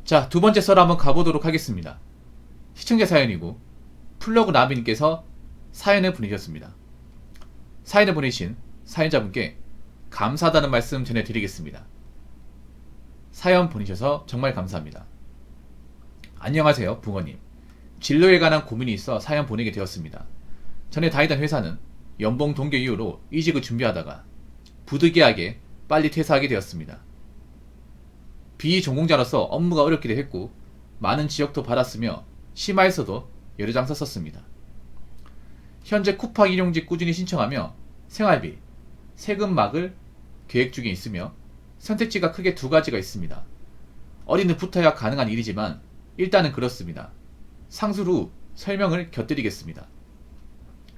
자, 두 번째 썰 한번 가보도록 하겠습니다. 시청자 사연이고 플러그 나비님께서 사연을 보내셨습니다. 사연을 보내신 사연자분께 감사하다는 말씀 전해드리겠습니다. 사연 보내셔서 정말 감사합니다. 안녕하세요, 붕어님. 진로에 관한 고민이 있어 사연 보내게 되었습니다. 전에 다니던 회사는 연봉 동결 이후로 이직을 준비하다가 부득이하게 빨리 퇴사하게 되었습니다. 비전공자로서 업무가 어렵기도 했고 많은 지적도 받았으며 심화에서도 여러 장 썼었습니다. 현재 쿠팡 일용직 꾸준히 신청하며 생활비, 세금막을 계획 중에 있으며 선택지가 크게 두 가지가 있습니다. 어디는 붙어야 가능한 일이지만 일단은 그렇습니다. 상술 후 설명을 곁들이겠습니다.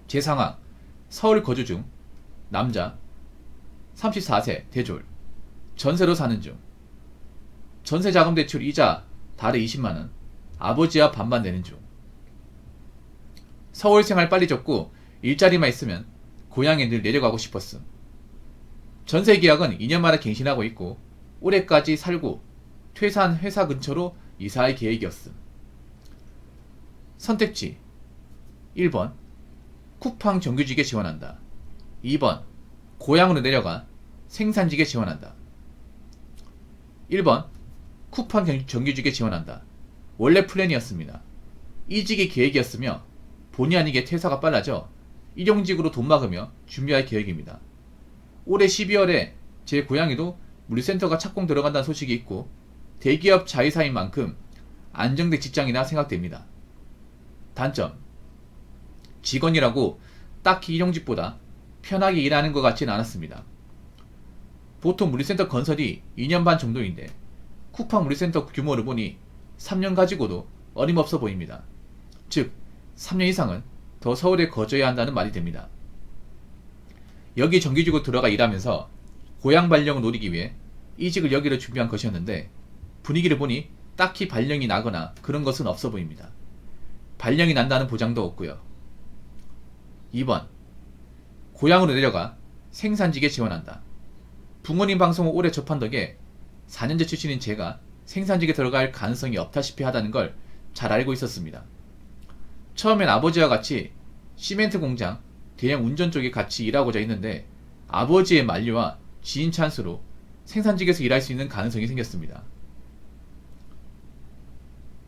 제 상황, 서울 거주 중, 남자, 34세, 대졸, 전세로 사는 중, 전세자금 대출 이자 달에 20만원, 아버지와 반반 내는 중. 서울 생활 빨리 접고 일자리만 있으면 고향에 늘 내려가고 싶었음. 전세 계약은 2년 만에 갱신하고 있고 올해까지 살고 퇴사한 회사 근처로 이사할 계획이었음. 선택지 1번 쿠팡 정규직에 지원한다. 2번 고향으로 내려가 생산직에 지원한다. 1번 쿠팡 정규직에 지원한다. 원래 플랜이었습니다. 이직이 계획이었으며 본의 아니게 퇴사가 빨라져 일용직으로 돈 막으며 준비할 계획입니다. 올해 12월에 제 고향에도 물류센터가 착공 들어간다는 소식이 있고 대기업 자회사인 만큼 안정된 직장이나 생각됩니다. 단점, 직원이라고 딱히 일용직보다 편하게 일하는 것 같지는 않았습니다. 보통 물류센터 건설이 2년 반 정도인데 쿠팡 물류센터 규모를 보니 3년 가지고도 어림없어 보입니다. 즉 3년 이상은 더 서울에 거주해야 한다는 말이 됩니다. 여기 정규직으로 들어가 일하면서 고향 발령을 노리기 위해 이직을 여기로 준비한 것이었는데 분위기를 보니 딱히 발령이 나거나 그런 것은 없어 보입니다. 발령이 난다는 보장도 없고요. 2번 고향으로 내려가 생산직에 지원한다. 부모님 방송을 오래 접한 덕에 4년제 출신인 제가 생산직에 들어갈 가능성이 없다시피 하다는 걸 잘 알고 있었습니다. 처음엔 아버지와 같이 시멘트 공장, 대형 운전 쪽에 같이 일하고자 했는데 아버지의 만류와 지인 찬스로 생산직에서 일할 수 있는 가능성이 생겼습니다.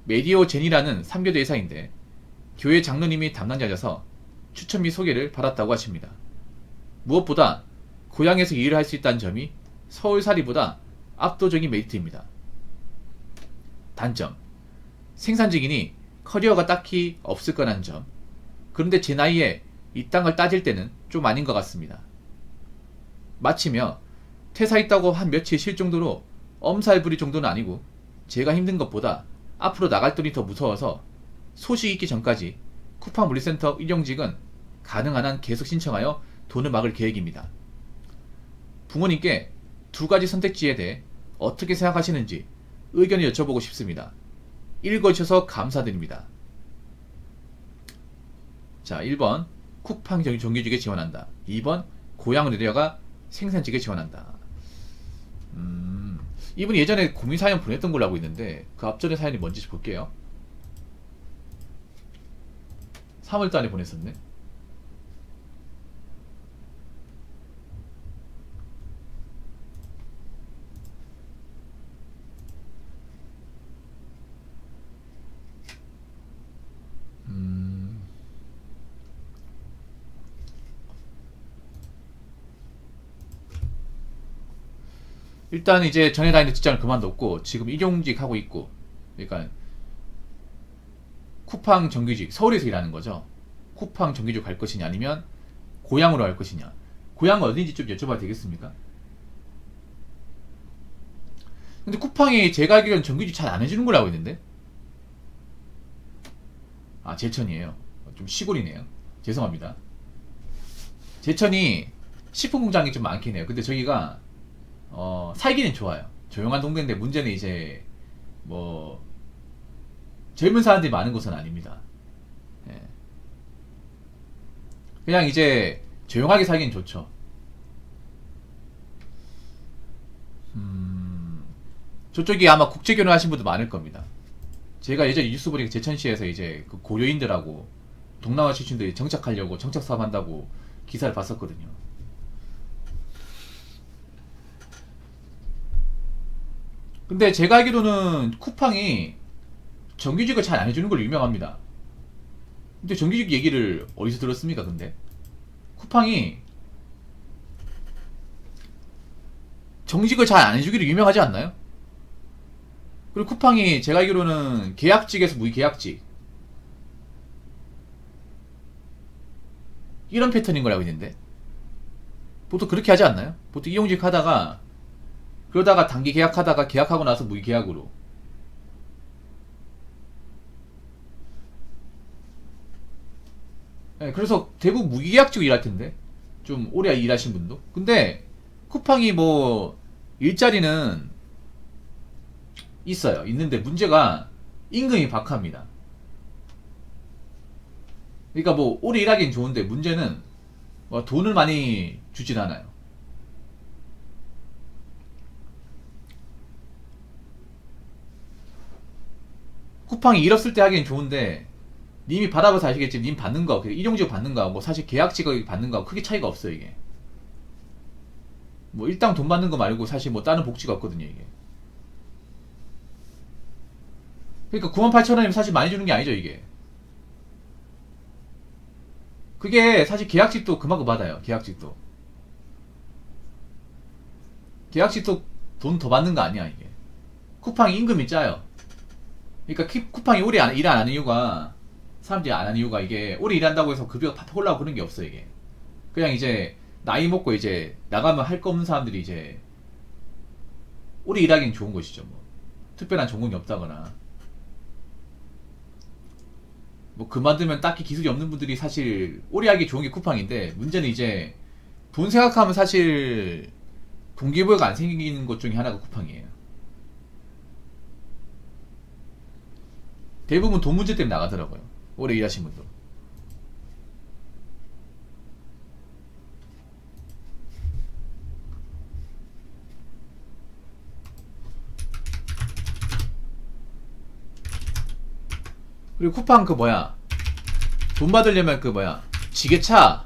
메디오 젠이라는 3교대 회사인데 교회 장로님이 담당자여서 추천 및 소개를 받았다고 하십니다. 무엇보다 고향에서 일을 할 수 있다는 점이 서울살이보다 압도적인 메리트입니다. 단점, 생산직이니 커리어가 딱히 없을 거라는 점. 그런데 제 나이에 이딴 걸 따질 때는 좀 아닌 것 같습니다. 마치며 퇴사했다고 한 며칠 쉴 정도로 엄살 부릴 정도는 아니고 제가 힘든 것보다 앞으로 나갈 돈이 더 무서워서 소식 있기 전까지 쿠팡 물류센터 일용직은 가능한 한 계속 신청하여 돈을 막을 계획입니다. 부모님께 두 가지 선택지에 대해 어떻게 생각하시는지 의견을 여쭤보고 싶습니다. 읽어주셔서 감사드립니다. 자, 1번 쿠팡 정규직에 지원한다. 2번 고향으로 내려가 생산직에 지원한다. 이분이 예전에 고민 사연 보냈던 걸로 알고 있는데 그 앞전의 사연이 뭔지 볼게요. 3월달에 보냈었네. 일단 이제 전에 다니는 직장을 그만뒀고 지금 일용직 하고 있고, 그러니까 쿠팡 정규직 서울에서 일하는 거죠. 쿠팡 정규직 갈 것이냐 아니면 고향으로 갈 것이냐. 고향은 어딘지 좀 여쭤봐도 되겠습니까? 근데 쿠팡이 제가 알기로는 정규직 잘 안 해주는 걸로 알고 있는데. 아, 제천이에요. 좀 시골이네요. 죄송합니다. 제천이 식품 공장이 좀 많긴 해요. 근데 저기가 살기는 좋아요. 조용한 동네인데 문제는 이제 뭐 젊은 사람들이 많은 곳은 아닙니다. 예. 그냥 이제 조용하게 살긴 좋죠. 저쪽이 아마 국제 결혼하신 분도 많을 겁니다. 제가 예전에 뉴스 보니까 제천시에서 이제 그 고려인들하고 동남아 출신들이 정착하려고 정착 사업 한다고 기사를 봤었거든요. 근데 제가 알기로는 쿠팡이 정규직을 잘 안 해주는 걸로 유명합니다. 근데 정규직 얘기를 어디서 들었습니까? 근데 쿠팡이 정직을 잘 안 해주기로 유명하지 않나요? 그리고 쿠팡이 제가 알기로는 계약직에서 무계약직 이런 패턴인 걸 알고 있는데 보통 그렇게 하지 않나요? 보통 이용직 하다가 그러다가 단기 계약하다가 계약하고 나서 무계약으로. 네, 그래서 대부분 무계약직으로 일할 텐데 좀 오래 일하신 분도. 근데 쿠팡이 뭐 일자리는 있어요. 있는데 문제가 임금이 박합니다. 그러니까 뭐 오래 일하긴 좋은데 문제는 뭐 돈을 많이 주진 않아요. 쿠팡이 일 없을 때 하기엔 좋은데 님이 받아봐서 아시겠지만 님 받는 거, 일용직 받는 거하고 뭐 사실 계약직 받는 거하고 크게 차이가 없어요 이게. 뭐 일당 돈 받는 거 말고 사실 뭐 다른 복지가 없거든요 이게. 그러니까 98,000원이면 사실 많이 주는 게 아니죠 이게. 그게 사실 계약직도 그만큼 받아요. 계약직도 돈 더 받는 거 아니야 이게. 쿠팡이 임금이 짜요. 그러니까 쿠팡이 오래 일 안 하는 이유가, 사람들이 안 하는 이유가 이게 오래 일한다고 해서 급여가 팍팍 올라오고 그런 게 없어 이게. 그냥 이제 나이 먹고 이제 나가면 할 거 없는 사람들이 이제 오래 일하기는 좋은 것이죠. 뭐 특별한 전공이 없다거나 뭐 그만두면 딱히 기술이 없는 분들이 사실 오래 하기 좋은 게 쿠팡인데, 문제는 이제 돈 생각하면 사실 동기부여가 안 생기는 것 중에 하나가 쿠팡이에요. 대부분 돈 문제 때문에 나가더라고요. 오래 일하신 분도. 그리고 쿠팡 그 뭐야, 돈 받으려면 그 뭐야, 지게차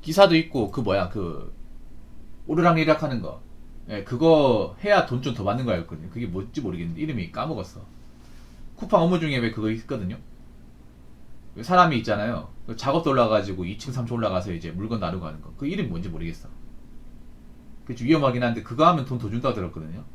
기사도 있고 그 뭐야 그 오르락내리락 하는 거, 예, 그거 해야 돈 좀 더 받는 거 알거든요. 그게 뭔지 모르겠는데 이름이 까먹었어. 쿠팡 업무 중에 왜 그거 있거든요. 사람이 있잖아요. 그 작업도 올라가가지고 2층 3층 올라가서 이제 물건 나르고 하는 거. 그 이름이 뭔지 모르겠어. 그게 좀 위험하긴 한데 그거 하면 돈 더 준다고 들었거든요.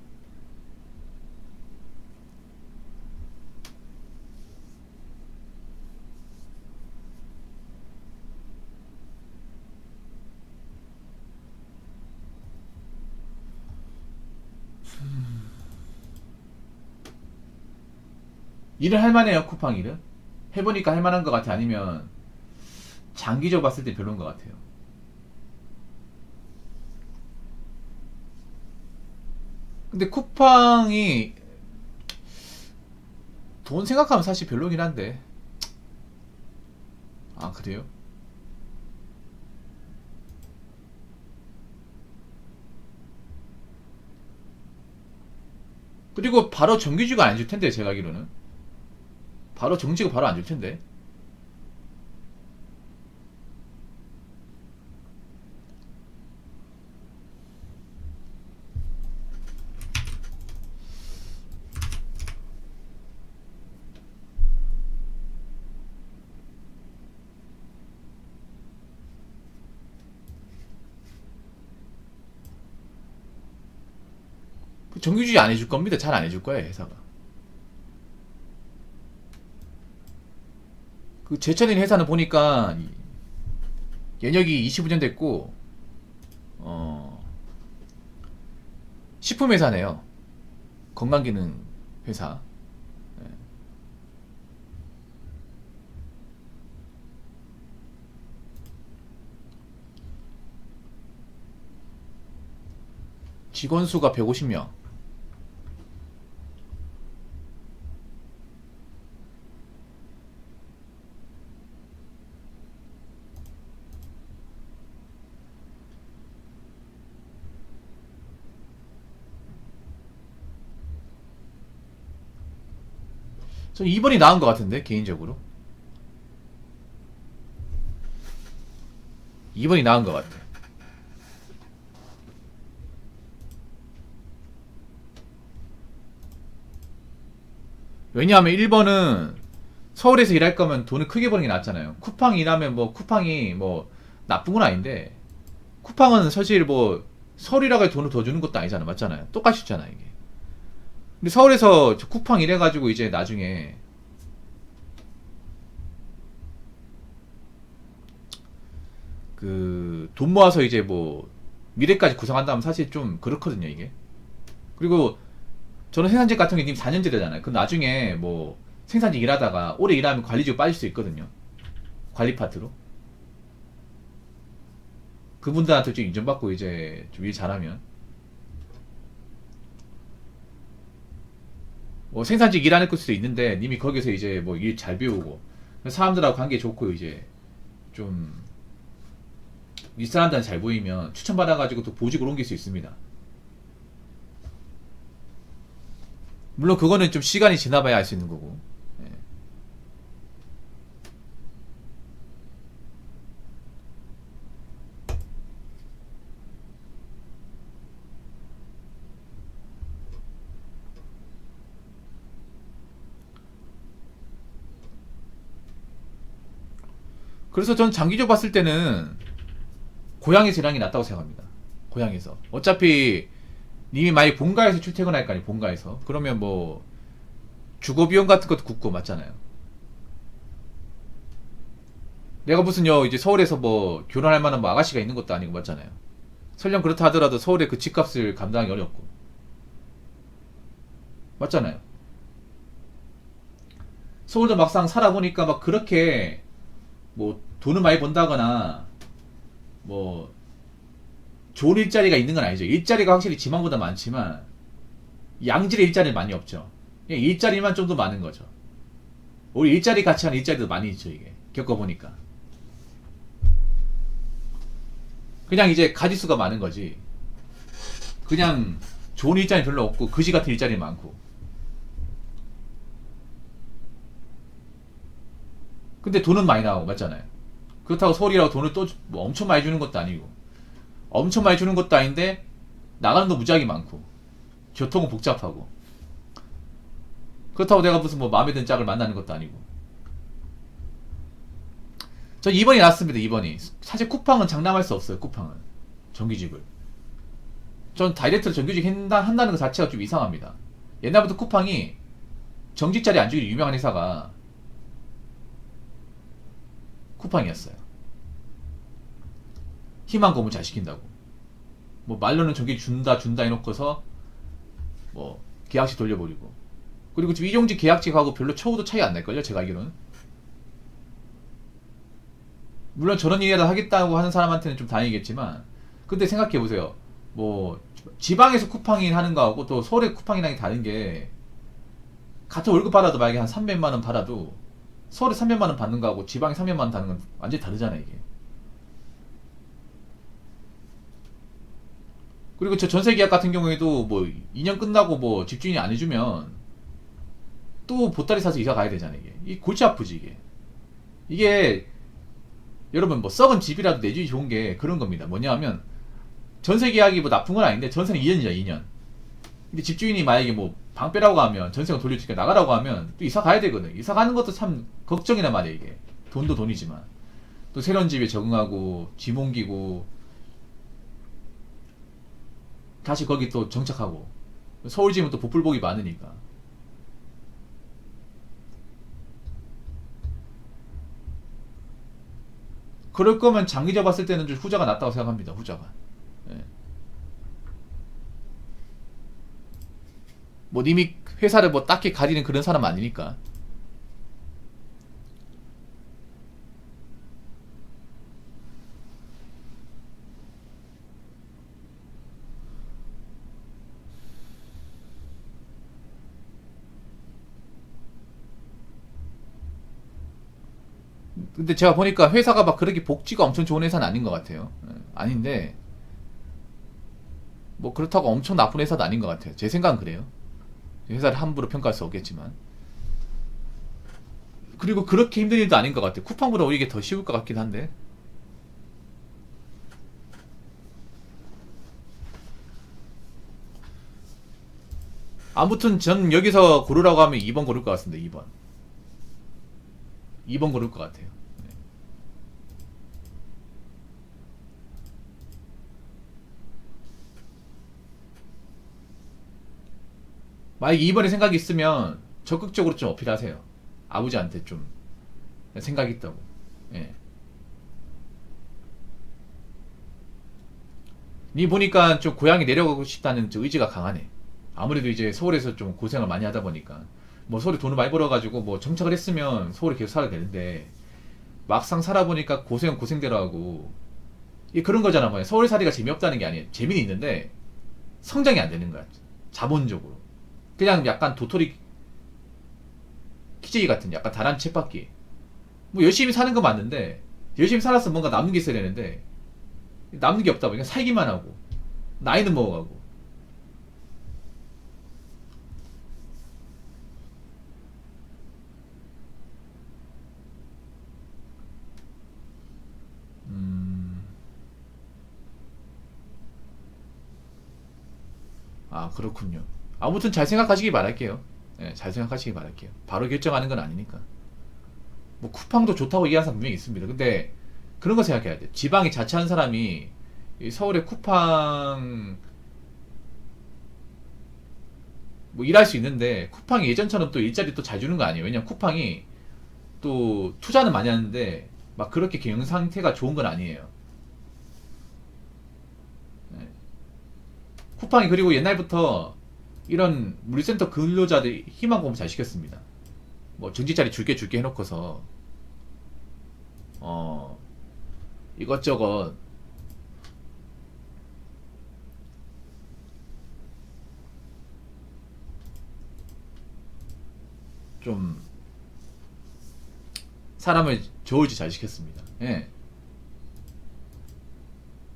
일을 할만해요 쿠팡 일은. 해보니까 할만한 것 같아. 아니면 장기적으로 봤을 때 별로인 것 같아요. 근데 쿠팡이 돈 생각하면 사실 별로긴 한데. 아 그래요? 그리고 바로 정규직은 안 줄 텐데 제가 알기로는. 바로 정직은 바로 안 줄 텐데. 그 정규직이 안 해줄 겁니다. 잘 안 해줄 거예요 회사가. 그 제천인 회사는 보니까 연역이 25년 됐고 어 식품 회사네요. 건강기능 회사. 예. 직원 수가 150명. 저 2번이 나은 것 같은데 개인적으로 2번이 나은 것 같아. 왜냐하면 1번은 서울에서 일할 거면 돈을 크게 버는 게 낫잖아요. 쿠팡 일하면 뭐 쿠팡이 뭐 나쁜 건 아닌데 쿠팡은 사실 뭐 서울이라고 해서 돈을 더 주는 것도 아니잖아. 맞잖아요. 똑같이 잖아 이게. 근데 서울에서 저 쿠팡 일해가지고 이제 나중에 그 돈 모아서 이제 뭐 미래까지 구성한다면 사실 좀 그렇거든요 이게. 그리고 저는 생산직 같은 게 님 4년제잖아요. 그 나중에 뭐 생산직 일하다가 오래 일하면 관리직 빠질 수 있거든요. 관리 파트로. 그분들한테 좀 인정받고 이제 좀 일 잘하면 뭐 생산직 일하는 수도 있는데 님이 거기서 이제 뭐 일 잘 배우고 사람들하고 관계 좋고 이제 좀 윗사람들한테 잘 보이면 추천받아가지고 또 보직으로 옮길 수 있습니다. 물론 그거는 좀 시간이 지나봐야 알 수 있는 거고. 예. 그래서 전 장기적으로 봤을 때는 고향에서 일하는 게 낫다고 생각합니다. 고향에서. 어차피 님이 만약 본가에서 출퇴근할 거 아니에요. 본가에서. 그러면 뭐 주거 비용 같은 것도 굳고 맞잖아요. 내가 무슨 이제 서울에서 뭐 결혼할 만한 뭐 아가씨가 있는 것도 아니고 맞잖아요. 설령 그렇다 하더라도 서울의 그 집값을 감당하기 어렵고 맞잖아요. 서울도 막상 살아보니까 막 그렇게 뭐 돈을 많이 번다거나 뭐 좋은 일자리가 있는 건 아니죠. 일자리가 확실히 지방보다 많지만 양질의 일자리는 많이 없죠. 그냥 일자리만 좀 더 많은 거죠. 우리 일자리 같이 하는 일자리도 많이 있죠. 이게 겪어보니까 그냥 이제 가지수가 많은 거지. 그냥 좋은 일자리 별로 없고 그지 같은 일자리 많고. 근데 돈은 많이 나오고 맞잖아요. 그렇다고 서울이라고 돈을 또뭐 엄청 많이 주는 것도 아니고 엄청 많이 주는 것도 아닌데 나가는 거 무지하게 많고 교통은 복잡하고 그렇다고 내가 무슨 뭐 마음에 드는 짝을 만나는 것도 아니고. 전 2번이 낫습니다. 2번이 사실 쿠팡은 장담할 수 없어요. 쿠팡은 정규직을 전 다이렉트로 정규직 한다는 것 자체가 좀 이상합니다. 옛날부터 쿠팡이 정직자리 안 주기로 유명한 회사가 쿠팡이었어요. 희망 고문 잘 시킨다고. 뭐 말로는 정규직 준다 해놓고서 뭐 계약직 돌려버리고. 그리고 지금 이종직 계약직하고 별로 처우도 차이 안 날걸요 제가 알기로는. 물론 저런 일이라도 하겠다고 하는 사람한테는 좀 다행이겠지만 근데 생각해보세요. 뭐 지방에서 쿠팡인 하는 거하고 또 서울에 쿠팡이라는 게 다른 게 같은 월급 받아도 만약에 한 300만원 받아도 서울에 300만원 받는 거하고 지방에 300만원 받는 건 완전히 다르잖아요 이게. 그리고 저 전세 계약 같은 경우에도 뭐 2년 끝나고 뭐 집주인이 안 해주면 또 보따리 사서 이사 가야 되잖아요 이게. 이 골치 아프지 이게. 이게 여러분 뭐 썩은 집이라도 내주기 좋은 게 그런 겁니다. 뭐냐 하면 전세 계약이 뭐 나쁜 건 아닌데 전세는 2년이죠 2년. 근데 집주인이 만약에 뭐 방 빼라고 하면 전세가 돌려주니까 나가라고 하면 또 이사 가야 되거든. 이사 가는 것도 참 걱정이란 말이야 이게. 돈도 돈이지만 또 새로운 집에 적응하고 짐 옮기고 다시 거기 또 정착하고 서울 집은 또 복불복이 많으니까. 그럴 거면 장기적 봤을 때는 좀 후자가 낫다고 생각합니다. 후자가. 예. 뭐 님이 회사를 뭐 딱히 가리는 그런 사람 아니니까. 근데 제가 보니까 회사가 막 그렇게 복지가 엄청 좋은 회사는 아닌 것 같아요. 예. 아닌데 뭐 그렇다고 엄청 나쁜 회사도 아닌 것 같아요. 제 생각은 그래요. 회사를 함부로 평가할 수 없겠지만. 그리고 그렇게 힘든 일도 아닌 것 같아요. 쿠팡보다 오히려 이게 더 쉬울 것 같긴 한데. 아무튼 전 여기서 고르라고 하면 2번 고를 것 같습니다. 2번. 2번 고를 것 같아요. 네. 만약에 2번에 생각이 있으면 적극적으로 좀 어필하세요. 아버지한테 좀 생각이 있다고. 예. 니 보니까 좀 고향에 내려가고 싶다는 저 의지가 강하네. 아무래도 이제 서울에서 좀 고생을 많이 하다 보니까 뭐 서울에 돈을 많이 벌어가지고 뭐 정착을 했으면 서울에 계속 살아야 되는데 막상 살아보니까 고생은 고생대로 하고 이 그런 거잖아. 뭐 서울살이가 재미없다는 게 아니에요. 재미는 있는데 성장이 안 되는 거야. 자본적으로 그냥 약간 도토리 키재기 같은 약간 다람쥐 쳇바퀴. 뭐 열심히 사는 거 맞는데 열심히 살아서 뭔가 남는 게 있어야 되는데 남는 게 없다 보니까 살기만 하고 나이는 먹어가고. 음, 아 그렇군요. 아무튼 잘 생각하시기 바랄게요. 예, 잘 생각하시기 바랄게요. 바로 결정하는 건 아니니까. 뭐 쿠팡도 좋다고 얘기하는 사람 분명히 있습니다. 근데 그런 거 생각해야 돼. 지방에 자취한 사람이 이 서울에 쿠팡 뭐 일할 수 있는데 쿠팡이 예전처럼 또 일자리 또 잘 주는 거 아니에요. 왜냐면 쿠팡이 또 투자는 많이 하는데 막 그렇게 경영 상태가 좋은 건 아니에요. 네. 쿠팡이 그리고 옛날부터 이런 물류센터 근로자들 희망 고문 잘 시켰습니다. 뭐 정지자리 줄게 해놓고서 어 이것저것 좀 사람을 좋을지 잘 시켰습니다. 예.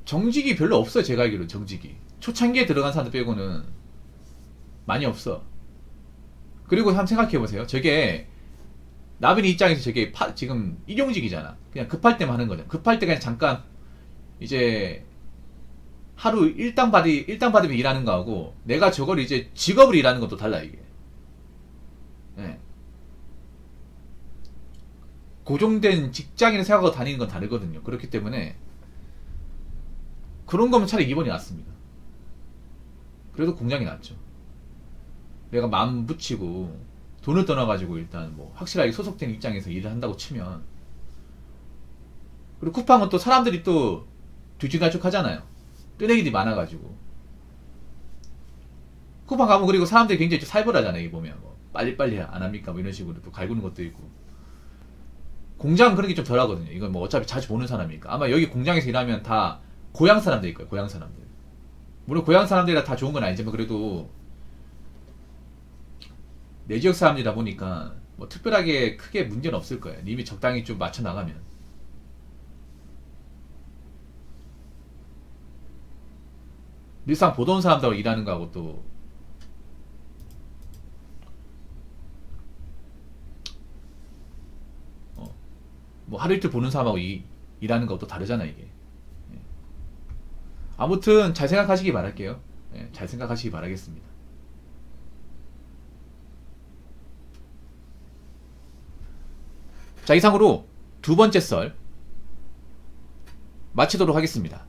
정직이 별로 없어요. 제가 알기로 정직이 초창기에 들어간 사람들 빼고는 많이 없어. 그리고 한번 생각해보세요. 저게 나빈이 입장에서 저게 지금 일용직이잖아. 그냥 급할 때만 하는 거잖아. 급할 때 그냥 잠깐 이제 하루 일당 받으면 일하는 거하고 내가 저걸 이제 직업으로 일하는 것도 달라 이게. 예. 고정된 직장인을 생각하고 다니는 건 다르거든요. 그렇기 때문에 그런 거면 차라리 2번이 낫습니다. 그래도 공장이 낫죠. 내가 마음 붙이고 돈을 떠나가지고 일단 뭐 확실하게 소속된 입장에서 일을 한다고 치면. 그리고 쿠팡은 또 사람들이 또 뒤죽날죽 하잖아요. 뜨내기들이 많아가지고. 쿠팡 가면 그리고 사람들이 굉장히 좀 살벌하잖아요. 이 보면 뭐 빨리빨리 안 합니까? 뭐 이런 식으로 또 갈구는 것도 있고. 공장은 그런 게 좀 덜하거든요. 이건 뭐 어차피 자주 보는 사람이니까. 아마 여기 공장에서 일하면 다 고향 사람들일 거예요. 고향 사람들. 물론 고향 사람들이라 다 좋은 건 아니지만 그래도 내 지역 사람들이다 보니까 뭐 특별하게 크게 문제는 없을 거예요. 이미 적당히 좀 맞춰 나가면. 일상 보던 사람들하고 일하는 거하고 또 뭐 하루 이틀 보는 사람하고 일하는 것도 다르잖아 이게. 예. 아무튼 잘 생각하시기 바랄게요. 예, 잘 생각하시기 바라겠습니다. 자, 이상으로 두 번째 썰 마치도록 하겠습니다.